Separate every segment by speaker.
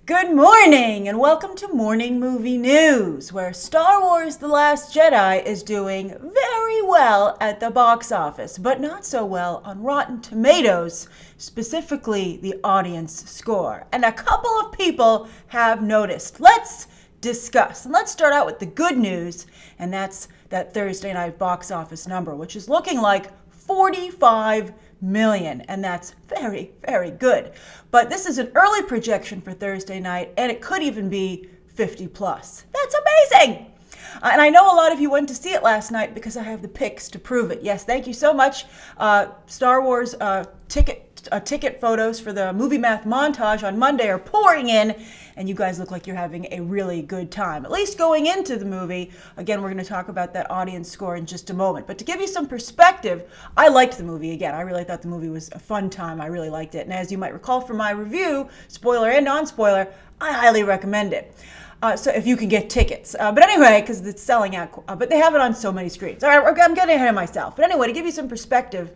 Speaker 1: Good morning, and welcome to Morning Movie News, where Star Wars The Last Jedi is doing very well at the box office, but not so well on Rotten Tomatoes, specifically the audience score. And a couple of people have noticed. Let's discuss. And let's start out with the good news, and that's that Thursday night box office number, which is looking like 45 million, and that's very, very good. But this is an early projection for Thursday night, and it could even be 50 plus. That's amazing! And I know a lot of you went to see it last night because I have the pics to prove it. Yes, thank you so much. Star Wars ticket photos for the Movie Math montage on Monday are pouring in, and you guys look like you're having a really good time, at least going into the movie. Again, we're going to talk about that audience score in just a moment. But to give you some perspective, I liked the movie. Again, I really thought the movie was a fun time. I really liked it. And as you might recall from my review, spoiler and non-spoiler, I highly recommend it. So if you can get tickets. But anyway, because it's selling out, but they have it on so many screens. All right, I'm getting ahead of myself. But anyway, to give you some perspective,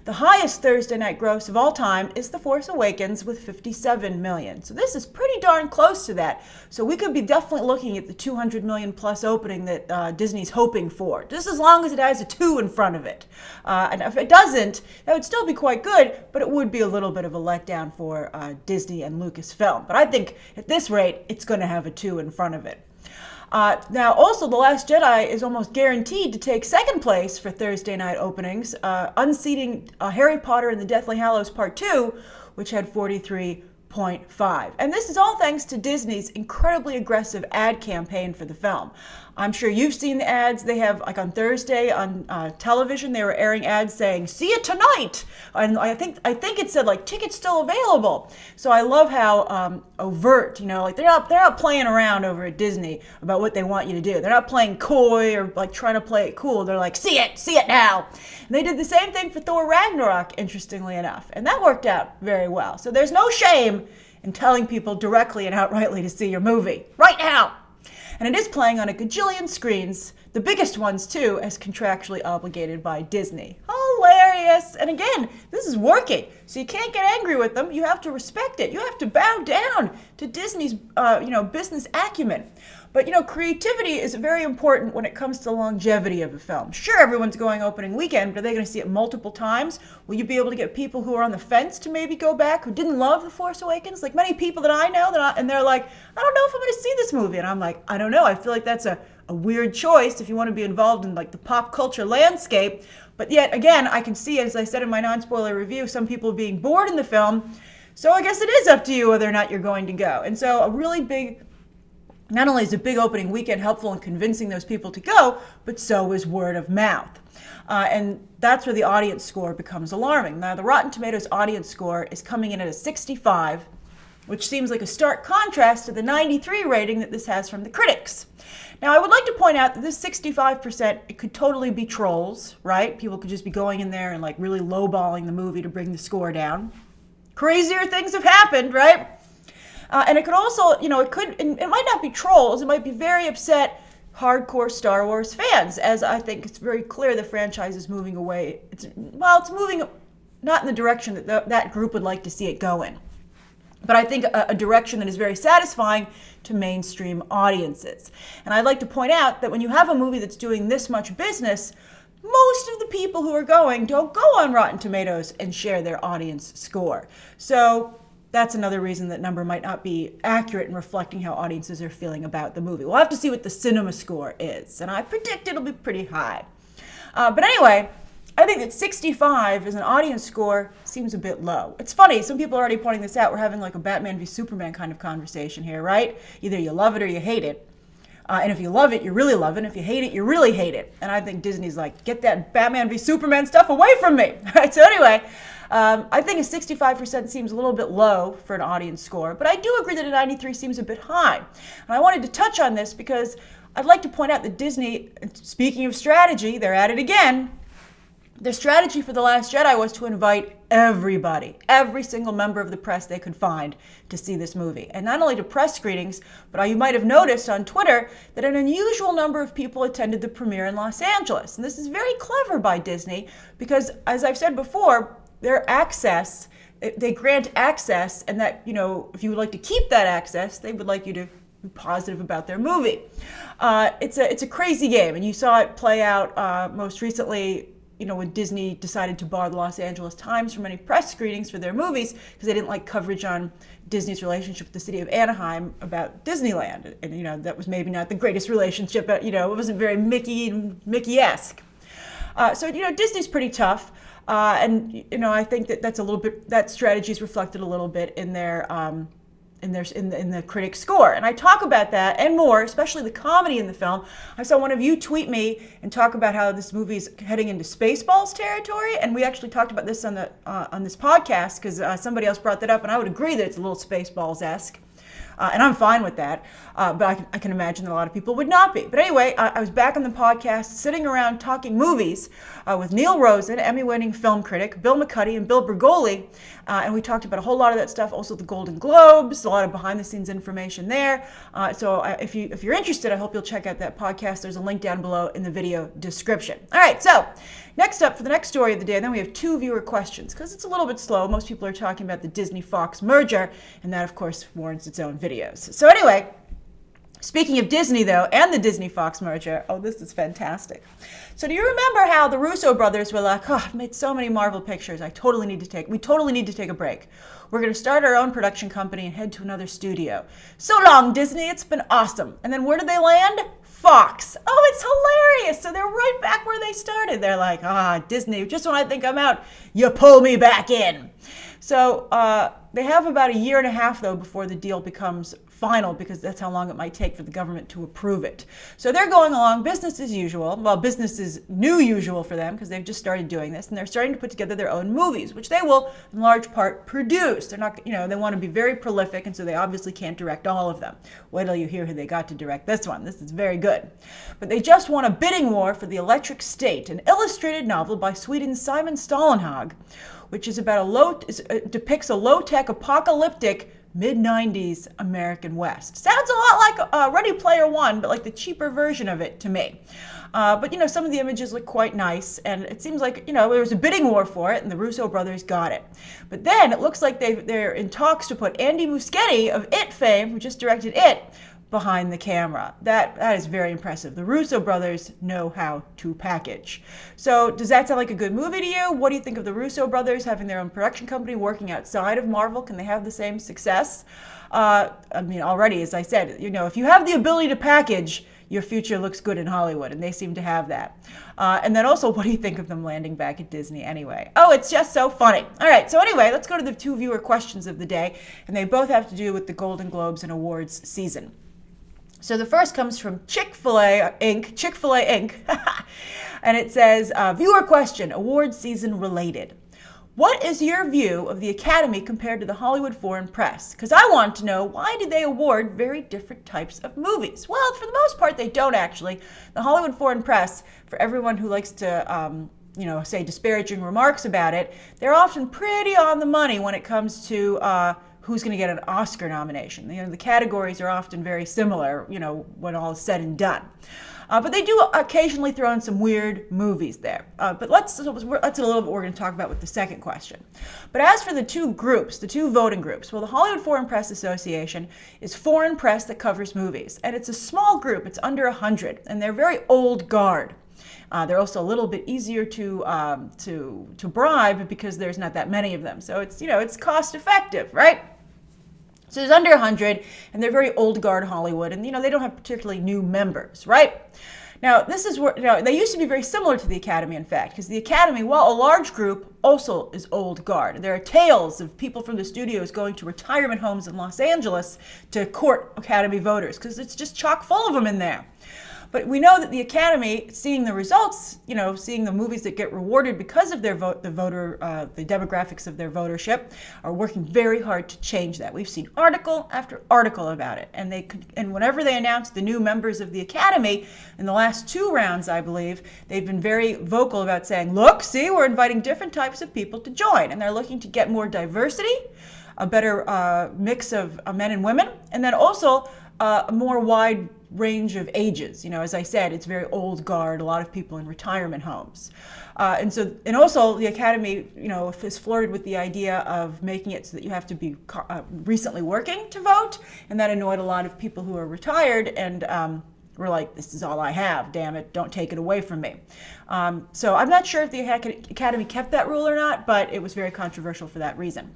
Speaker 1: the highest Thursday night gross of all time is The Force Awakens with 57 million. So this is pretty darn close to that. So we could be definitely looking at the 200 million plus opening that Disney's hoping for, just as long as it has a 2 in front of it. And if it doesn't, that would still be quite good, but it would be a little bit of a letdown for Disney and Lucasfilm. But I think at this rate, it's going to have a 2 in front of it. Now, also, The Last Jedi is almost guaranteed to take second place for Thursday night openings, unseating Harry Potter and the Deathly Hallows Part 2, which had 43.5. And this is all thanks to Disney's incredibly aggressive ad campaign for the film. I'm sure you've seen the ads. They have, like on Thursday on television, they were airing ads saying, "See it tonight." And I think it said like tickets still available. So I love how overt, like they're not playing around over at Disney about what they want you to do. They're not playing coy or like trying to play it cool. They're like, see it now. And they did the same thing for Thor Ragnarok, interestingly enough. And that worked out very well. So there's no shame in telling people directly and outrightly to see your movie right now. And it is playing on a gajillion screens, the biggest ones too, as contractually obligated by Disney. Hilarious! And again, this is working, so you can't get angry with them. You have to respect it. You have to bow down to Disney's, business acumen. But, creativity is very important when it comes to the longevity of a film. Sure, everyone's going opening weekend, but are they going to see it multiple times? Will you be able to get people who are on the fence to maybe go back, who didn't love The Force Awakens? Like many people that I know, and they're like, I don't know if I'm going to see this movie. And I'm like, I don't know. I feel like that's a weird choice if you want to be involved in like the pop culture landscape. But yet, again, I can see, as I said in my non-spoiler review, some people being bored in the film. So I guess it is up to you whether or not you're going to go. And so a really big... Not only is a big opening weekend helpful in convincing those people to go, but so is word of mouth. And that's where the audience score becomes alarming. Now, the Rotten Tomatoes audience score is coming in at a 65, which seems like a stark contrast to the 93 rating that this has from the critics. Now, I would like to point out that this 65%, it could totally be trolls, right? People could just be going in there and like really lowballing the movie to bring the score down. Crazier things have happened, right? And it could also, it might not be trolls, it might be very upset hardcore Star Wars fans, as I think it's very clear the franchise is moving away. It's moving not in the direction that that group would like to see it go in, but I think a direction that is very satisfying to mainstream audiences. And I'd like to point out that when you have a movie that's doing this much business, most of the people who are going don't go on Rotten Tomatoes and share their audience score. So that's another reason that number might not be accurate in reflecting how audiences are feeling about the movie. We'll have to see what the cinema score is, and I predict it'll be pretty high. But anyway, I think that 65 as an audience score seems a bit low. It's funny, some people are already pointing this out. We're having like a Batman v Superman kind of conversation here, right? Either you love it or you hate it. And if you love it, you really love it. And if you hate it, you really hate it. And I think Disney's like, get that Batman v Superman stuff away from me. So anyway, I think a 65% seems a little bit low for an audience score, but I do agree that a 93 seems a bit high. And I wanted to touch on this because I'd like to point out that Disney, speaking of strategy, they're at it again. Their strategy for The Last Jedi was to invite everybody, every single member of the press they could find to see this movie. And not only to press screenings, but you might have noticed on Twitter that an unusual number of people attended the premiere in Los Angeles. And this is very clever by Disney because, as I've said before, their access they grant access, and that, if you would like to keep that access, they would like you to be positive about their movie. It's a crazy game, and you saw it play out most recently, when Disney decided to bar the Los Angeles Times from any press screenings for their movies because they didn't like coverage on Disney's relationship with the city of Anaheim about Disneyland. And, that was maybe not the greatest relationship, but, it wasn't very Mickey-esque. So Disney's pretty tough. And, I think that's a little bit, that strategy is reflected a little bit in their, in the critic score. And I talk about that and more, especially the comedy in the film. I saw one of you tweet me and talk about how this movie is heading into Spaceballs territory, and we actually talked about this on this podcast because somebody else brought that up, and I would agree that it's a little Spaceballs-esque. And I'm fine with that, but I can imagine that a lot of people would not be. But anyway, I was back on the podcast, sitting around talking movies with Neil Rosen, Emmy-winning film critic, Bill McCuddy, and Bill Bergoli, and we talked about a whole lot of that stuff, also the Golden Globes, a lot of behind-the-scenes information there. So if you're interested, I hope you'll check out that podcast. There's a link down below in the video description. All right, so next up for the next story of the day, and then we have 2 viewer questions, because it's a little bit slow. Most people are talking about the Disney-Fox merger, and that, of course, warrants its own videos. So anyway, speaking of Disney, though, and the Disney-Fox merger, this is fantastic. So do you remember how the Russo brothers were like, I've made so many Marvel pictures, we totally need to take a break. We're going to start our own production company and head to another studio. So long, Disney, it's been awesome. And then where did they land? Fox. Oh, it's hilarious. So they're right back where they started. They're like, Disney, just when I think I'm out, you pull me back in. So they have about 1.5 years, though, before the deal becomes final, because that's how long it might take for the government to approve it. So they're going along business as usual. Well, business is new usual for them because they've just started doing this, and they're starting to put together their own movies, which they will in large part produce. They're not, they want to be very prolific, and so they obviously can't direct all of them. Wait till you hear who they got to direct this one. This is very good. But they just won a bidding war for The Electric State, an illustrated novel by Sweden's Simon Stalenhag, which is about depicts a low-tech apocalyptic mid-90s American West. Sounds a lot like Ready Player One, but like the cheaper version of it to me. But some of the images look quite nice, and it seems like there was a bidding war for it, and the Russo brothers got it. But then it looks like they're in talks to put Andy Muschietti of It fame, who just directed It, behind the camera. That is very impressive. The Russo brothers know how to package. So does that sound like a good movie to you? What do you think of the Russo brothers having their own production company, working outside of Marvel? Can they have the same success? Already, as I said, if you have the ability to package, your future looks good in Hollywood, and they seem to have that. And then also, what do you think of them landing back at Disney anyway? Oh, it's just so funny. All right, so anyway, let's go to the 2 viewer questions of the day, and they both have to do with the Golden Globes and awards season. So the first comes from Chick-fil-A Inc., and it says, viewer question, award season related. What is your view of the Academy compared to the Hollywood Foreign Press? Because I want to know, why do they award very different types of movies? Well, for the most part, they don't actually. The Hollywood Foreign Press, for everyone who likes to say disparaging remarks about it, they're often pretty on the money when it comes to who's going to get an Oscar nomination. The categories are often very similar, when all is said and done. But they do occasionally throw in some weird movies there. But that's a little bit what we're going to talk about with the second question. But as for the 2 groups, the 2 voting groups, well, the Hollywood Foreign Press Association is foreign press that covers movies. And it's a small group. It's under 100. And they're very old guard. They're also a little bit easier to bribe because there's not that many of them. So it's cost effective, right? So there's under 100, and they're very old guard Hollywood, and they don't have particularly new members, right? Now, this is where they used to be very similar to the Academy, in fact, because the Academy, while a large group, also is old guard. There are tales of people from the studios going to retirement homes in Los Angeles to court Academy voters, because it's just chock full of them in there. But we know that the Academy, seeing the results, seeing the movies that get rewarded because of their vote, the demographics of their votership, are working very hard to change that. We've seen article after article about it, and whenever they announce the new members of the Academy, in the last 2 rounds, I believe, they've been very vocal about saying, look, see, we're inviting different types of people to join, and they're looking to get more diversity, a better mix of men and women, and then also a more wide range of ages. As I said, it's very old guard, a lot of people in retirement homes. And also the Academy, has flirted with the idea of making it so that you have to be recently working to vote, and that annoyed a lot of people who are retired and were like, this is all I have, damn it, don't take it away from me. So I'm not sure if the Academy kept that rule or not, but it was very controversial for that reason.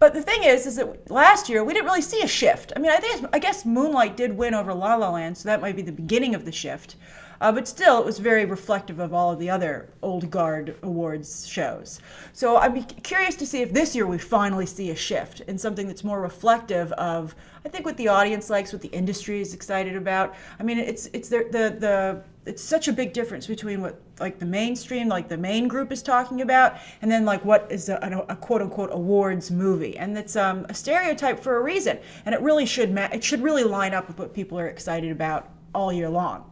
Speaker 1: But the thing is that last year we didn't really see a shift. I guess Moonlight did win over La La Land, so that might be the beginning of the shift. But still, it was very reflective of all of the other old guard awards shows. So I'd be curious to see if this year we finally see a shift in something that's more reflective of, I think, what the audience likes, what the industry is excited about. It's such a big difference between what the mainstream, the main group is talking about, and then what is a quote unquote awards movie. And it's a stereotype for a reason. And it really it should really line up with what people are excited about all year long.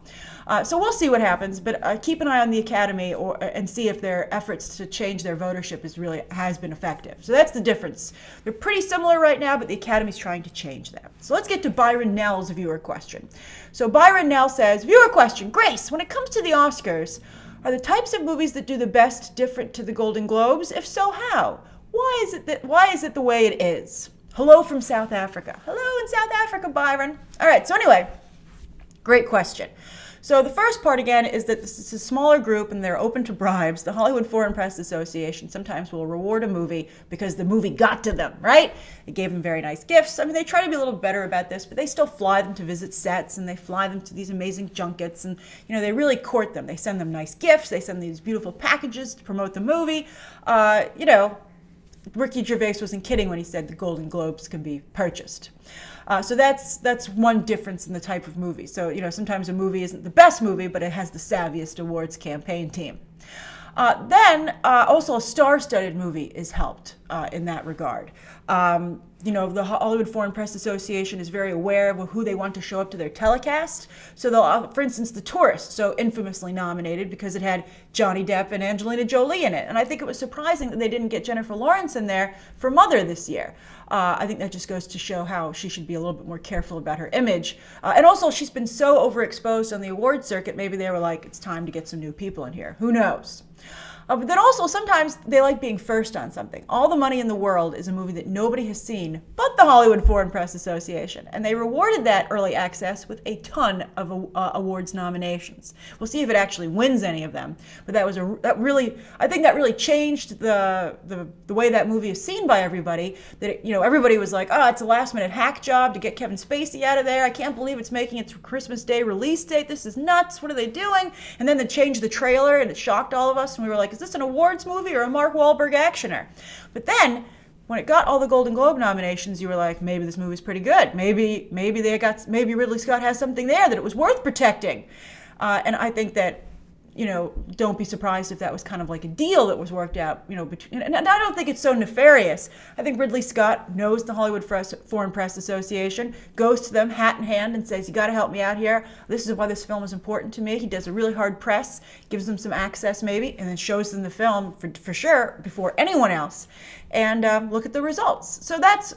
Speaker 1: So we'll see what happens, but keep an eye on the Academy and see if their efforts to change their votership has been effective. So that's the difference. They're pretty similar right now, but the Academy's trying to change them. So let's get to Byron Nell's viewer question. So Byron Nell says, viewer question, Grace, when it comes to the Oscars, are the types of movies that do the best different to the Golden Globes? If so, how? Why is it the way it is? Hello from South Africa. Hello in South Africa, Byron. All right, so anyway, great question. So the first part, again, is that this is a smaller group and they're open to bribes. The Hollywood Foreign Press Association sometimes will reward a movie because the movie got to them, right? They gave them very nice gifts. They try to be a little better about this, but they still fly them to visit sets and they fly them to these amazing junkets and, they really court them. They send them nice gifts. They send these beautiful packages to promote the movie. Ricky Gervais wasn't kidding when he said the Golden Globes can be purchased. So that's one difference in the type of movie. So, sometimes a movie isn't the best movie, but it has the savviest awards campaign team. Then also a star-studded movie is helped in that regard. The Hollywood Foreign Press Association is very aware of who they want to show up to their telecast. So they'll, for instance, The Tourist, so infamously nominated because it had Johnny Depp and Angelina Jolie in it. And I think it was surprising that they didn't get Jennifer Lawrence in there for Mother this year. I think that just goes to show how she should be a little bit more careful about her image. And also, she's been so overexposed on the award circuit, maybe they were like, it's time to get some new people in here. Who knows? But then also, sometimes they like being first on something. All the Money in the World is a movie that nobody has seen but the Hollywood Foreign Press Association. And they rewarded that early access with a ton of awards nominations. We'll see if it actually wins any of them. But I think that really changed the way that movie is seen by everybody. That everybody was like, oh, it's a last-minute hack job to get Kevin Spacey out of there. I can't believe it's making its Christmas Day release date. This is nuts. What are they doing? And then they changed the trailer, and it shocked all of us. And we were like, is this an awards movie or a Mark Wahlberg actioner? But then, when it got all the Golden Globe nominations, you were like, maybe this movie's pretty good. Maybe Ridley Scott has something there that it was worth protecting. And I think that, don't be surprised if that was kind of like a deal that was worked out, between, and I don't think it's so nefarious. I think Ridley Scott knows the Hollywood Foreign Press Association, goes to them hat in hand and says, you got to help me out here. This is why this film is important to me. He does a really hard press, gives them some access maybe, and then shows them the film for sure before anyone else. And look at the results. So let's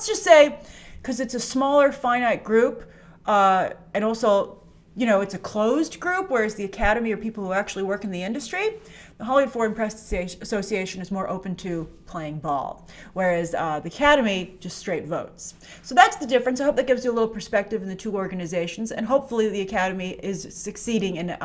Speaker 1: just say, because it's a smaller, finite group, and also, it's a closed group, whereas the Academy are people who actually work in the industry. The Hollywood Foreign Press Association is more open to playing ball, whereas the Academy just straight votes. So that's the difference. I hope that gives you a little perspective in the two organizations, and hopefully the Academy is succeeding in,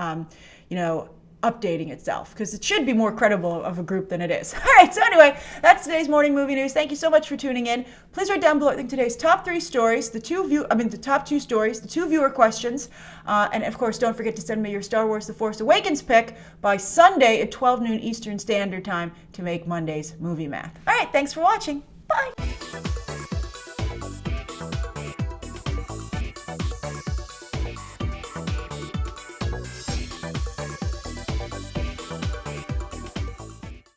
Speaker 1: updating itself, because it should be more credible of a group than it is. All right, so anyway, that's today's morning movie news. Thank you so much for tuning in. Please write down below, I think, today's top 3 stories, the top 2 stories, the 2 viewer questions, and of course, don't forget to send me your Star Wars The Force Awakens pick by Sunday at 12 noon Eastern Standard Time to make Monday's movie math. All right, thanks for watching. Bye.